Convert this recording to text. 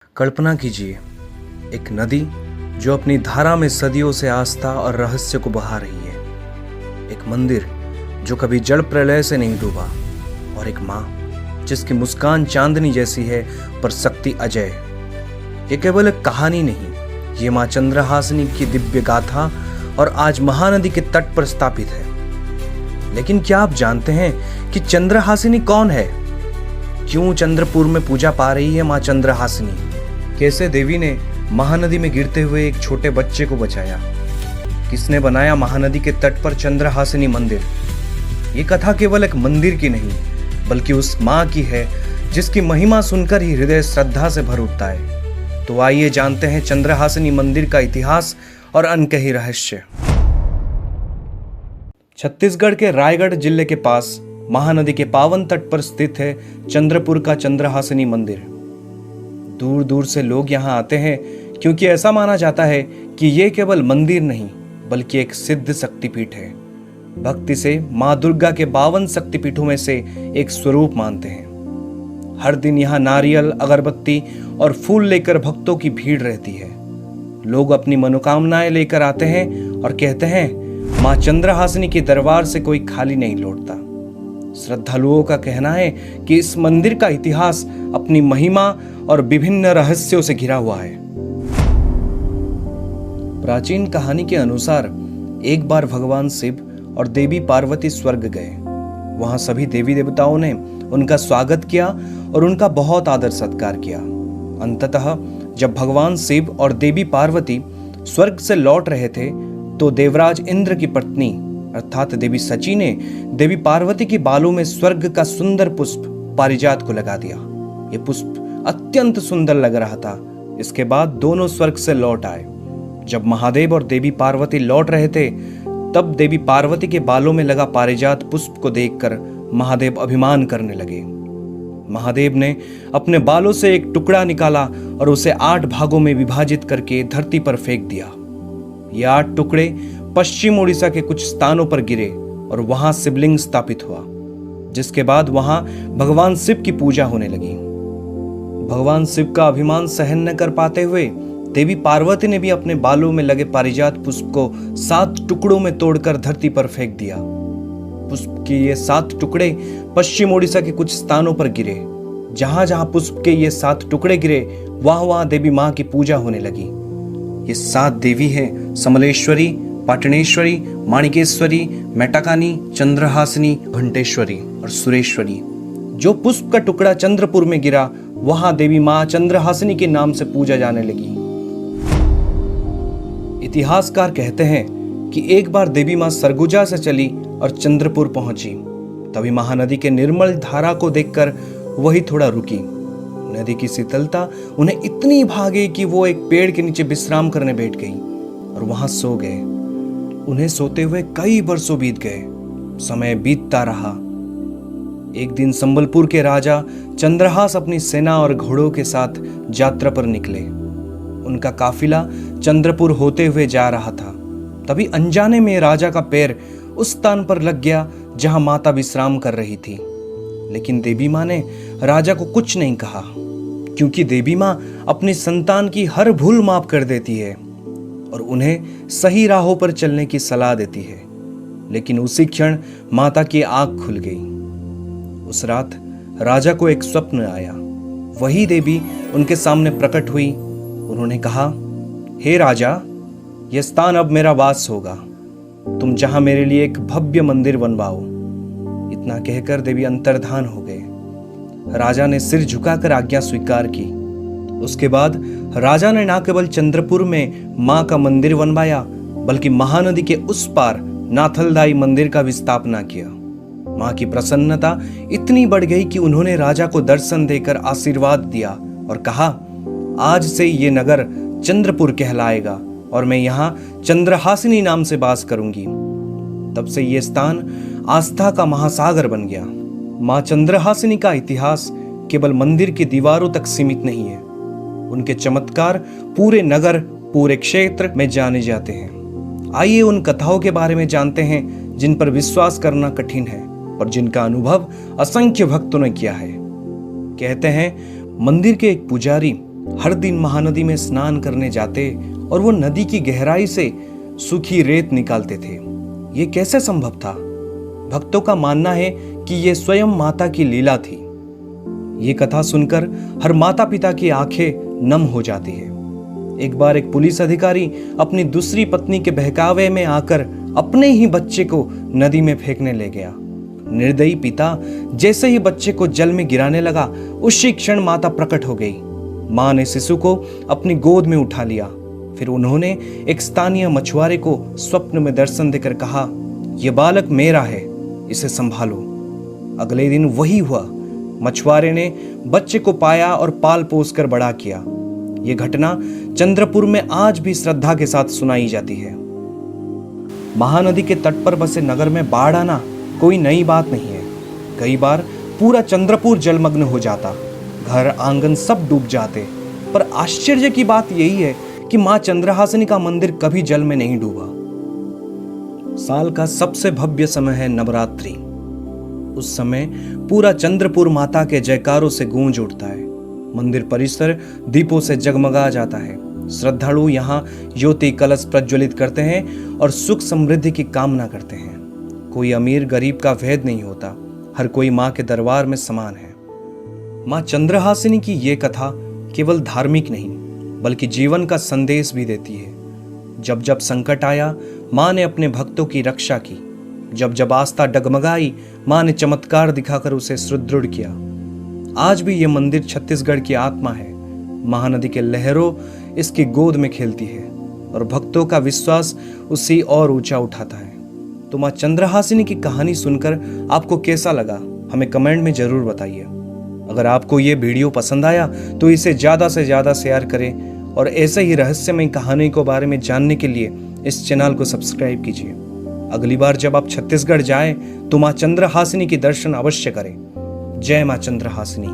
कल्पना कीजिए, एक नदी जो अपनी धारा में सदियों से आस्था और रहस्य को बहा रही है। एक मंदिर जो कभी जल प्रलय से नहीं डूबा, और एक माँ जिसकी मुस्कान चांदनी जैसी है पर शक्ति अजय। ये केवल एक कहानी नहीं, ये माँ चंद्रहासिनी की दिव्य गाथा और आज महानदी के तट पर स्थापित है। लेकिन क्या आप जानते हैं कि चंद्रहासिनी कौन है? क्यों चंद्रपुर में पूजा पा रही है माँ चंद्रहासिनी? कैसे देवी ने महानदी में गिरते हुए एक छोटे बच्चे को बचाया? किसने बनाया महानदी के तट पर चंद्रहासिनी मंदिर? ये कथा केवल एक मंदिर की नहीं, बल्कि उस माँ की है जिसकी महिमा सुनकर ही हृदय श्रद्धा से भर उठता है। तो आइए जानते हैं चंद्रहासिनी मंदिर का इतिहास और अनकही रहस्य। छत्तीसगढ़ के रायगढ़ जिले के पास महानदी के पावन तट पर स्थित है चंद्रपुर का चंद्रहासिनी मंदिर। दूर दूर से लोग यहाँ आते हैं क्योंकि ऐसा माना जाता है कि ये केवल मंदिर नहीं बल्कि एक सिद्ध शक्तिपीठ है। भक्ति से माँ दुर्गा के 52 शक्तिपीठों में से एक स्वरूप मानते हैं। हर दिन यहाँ नारियल, अगरबत्ती और फूल लेकर भक्तों की भीड़ रहती है। लोग अपनी मनोकामनाएं लेकर आते हैं और कहते हैं माँ चंद्रहासिनी के दरबार से कोई खाली नहीं लौटता। श्रद्धालुओं का कहना है कि इस मंदिर का इतिहास अपनी महिमा और विभिन्न रहस्यों से घिरा हुआ है। प्राचीन कहानी के अनुसार एक बार भगवान शिव और देवी पार्वती स्वर्ग गए। वहां सभी देवी देवताओं ने उनका स्वागत किया और उनका बहुत आदर सत्कार किया। अंततः जब भगवान शिव और देवी पार्वती स्वर्ग से लौट रहे थे तो देवराज इंद्र की पत्नी अर्थात देवी सची ने देवी पार्वती के बालों में स्वर्ग का सुंदर पुष्प पारिजात को लगा दिया। ये पुष्प अत्यंत सुंदर लग रहा था। इसके बाद दोनों स्वर्ग से लौट आए। जब महादेव और देवी पार्वती लौट रहे थे तब देवी पार्वती के बालों में लगा पारिजात पुष्प को देखकर महादेव अभिमान करने लगे। महादेव ने अपने बालों से एक टुकड़ा निकाला और उसे 8 भागों में विभाजित करके धरती पर फेंक दिया। ये 8 टुकड़े पश्चिम उड़ीसा के कुछ स्थानों पर गिरे और वहां शिवलिंग स्थापित हुआ, जिसके बाद वहां भगवान शिव की पूजा होने लगी। भगवान शिव का अभिमान सहन न कर पाते हुए देवी पार्वती ने भी अपने बालों में लगे पारिजात पुष्प को 7 टुकड़ों में तोड़कर धरती पर फेंक दिया। पुष्प के ये 7 टुकड़े पश्चिम उड़ीसा के कुछ स्थानों पर गिरे। जहां जहां पुष्प के ये 7 टुकड़े गिरे वहां वहां देवी मां की पूजा होने लगी। ये 7 देवी है समलेश्वरी, पाटनेश्वरी, माणिकेश्वरी, मेटाकानी, चंद्रहासिनी, घंटेश्वरी और सुरेश्वरी। जो पुष्प का टुकड़ा चंद्रपुर में गिरा वहां देवी मां चंद्रहासिनी के नाम से पूजा जाने लगी। इतिहासकार कहते हैं कि एक बार देवी मां सरगुजा से चली और चंद्रपुर पहुंची। तभी महानदी के निर्मल धारा को देखकर वही थोड़ा रुकी। नदी की शीतलता उन्हें इतनी भा गई कि वो एक पेड़ के नीचे विश्राम करने बैठ गई और वहां सो गए। उन्हें सोते हुए कई वर्षों बीत गए। समय बीतता रहा। एक दिन संबलपुर के राजा चंद्रहास अपनी सेना और घोड़ों के साथ यात्रा पर निकले। उनका काफिला चंद्रपुर होते हुए जा रहा था। तभी अनजाने में राजा का पैर उस स्थान पर लग गया जहां माता विश्राम कर रही थी। लेकिन देवी मां ने राजा को कुछ नहीं कहा, क्योंकि देवी मां अपनी संतान की हर भूल माफ कर देती है और उन्हें सही राहों पर चलने की सलाह देती है। लेकिन उसी क्षण माता की आंख खुल गई। उस रात राजा को एक स्वप्न आया। वही देवी उनके सामने प्रकट हुई। उन्होंने कहा, हे राजा, यह स्थान अब मेरा वास होगा। तुम जहां मेरे लिए एक भव्य मंदिर बनवाओ। इतना कहकर देवी अंतर्धान हो गए। राजा ने सिर झुकाकर आज्ञा स्वीकार की। उसके बाद राजा ने न केवल चंद्रपुर में मां का मंदिर बनवाया बल्कि महानदी के उस पार नाथलदाई मंदिर का भी स्थापना किया। मां की प्रसन्नता इतनी बढ़ गई कि उन्होंने राजा को दर्शन देकर आशीर्वाद दिया और कहा, आज से ये नगर चंद्रपुर कहलाएगा और मैं यहाँ चंद्रहासिनी नाम से वास करूंगी। तब से ये स्थान आस्था का महासागर बन गया। मां चंद्रहासिनी का इतिहास केवल मंदिर की दीवारों तक सीमित नहीं है। उनके चमत्कार पूरे नगर, पूरे क्षेत्र में जाने जाते हैं। आइए उन कथाओं के बारे में जानते हैं जिन पर विश्वास करना कठिन है और जिनका अनुभव असंख्य भक्तों ने किया है। कहते हैं मंदिर के एक पुजारी हर दिन महानदी में स्नान करने जाते और वो नदी की गहराई से सूखी रेत निकालते थे। ये कैसे संभव था? भक्तों का मानना है कि ये स्वयं माता की लीला थी। ये कथा सुनकर हर माता पिता की आंखें नम हो जाती है। एक बार एक पुलिस अधिकारी अपनी दूसरी पत्नी के बहकावे में आकर अपने ही बच्चे को नदी में फेंकने ले गया। निर्दयी पिता जैसे ही बच्चे को जल में गिराने लगा, उसी क्षण माता प्रकट हो गई। मां ने शिशु को अपनी गोद में उठा लिया। फिर उन्होंने एक स्थानीय मछुआरे को स्वप्न में दर्शन देकर कहा, यह बालक मेरा है, इसे संभालो। अगले दिन वही हुआ। मछुआरे ने बच्चे को पाया और पाल पोस कर बड़ा किया। यह घटना चंद्रपुर में आज भी श्रद्धा के साथ सुनाई जाती है। महानदी के तट पर बसे नगर में बाढ़ आना कोई नई बात नहीं है। कई बार पूरा चंद्रपुर जलमग्न हो जाता, घर आंगन सब डूब जाते। पर आश्चर्य की बात यही है कि मां चंद्रहासिनी का मंदिर कभी जल में नहीं डूबा। साल का सबसे भव्य समय है नवरात्रि। उस समय पूरा चंद्रपुर माता के जयकारों से गूंज उठता है। मंदिर परिसर दीपों से जगमगा जाता है। श्रद्धालु यहाँ ज्योति कलश प्रज्वलित करते हैं और सुख समृद्धि की कामना करते हैं। कोई अमीर गरीब का भेद नहीं होता, हर कोई मां के दरबार में समान है। मां चंद्रहासिनी की ये कथा केवल धार्मिक नहीं बल्कि जीवन का संदेश भी देती है। जब जब संकट आया, मां ने अपने भक्तों की रक्षा की। जब जब आस्था डगमगाई, मां ने चमत्कार दिखाकर उसे सुदृढ़ किया। आज भी ये मंदिर छत्तीसगढ़ की आत्मा है। महानदी के लहरों इसकी गोद में खेलती है और भक्तों का विश्वास उसे और ऊंचा उठाता है। तो मां चंद्रहासिनी की कहानी सुनकर आपको कैसा लगा, हमें कमेंट में जरूर बताइए। अगर आपको ये वीडियो पसंद आया तो इसे ज़्यादा से ज़्यादा शेयर करें और ऐसे ही रहस्यमय कहानी के बारे में जानने के लिए इस चैनल को सब्सक्राइब कीजिए। अगली बार जब आप छत्तीसगढ़ जाएं तो मां चंद्रहासिनी के दर्शन अवश्य करें। जय मां चंद्रहासिनी।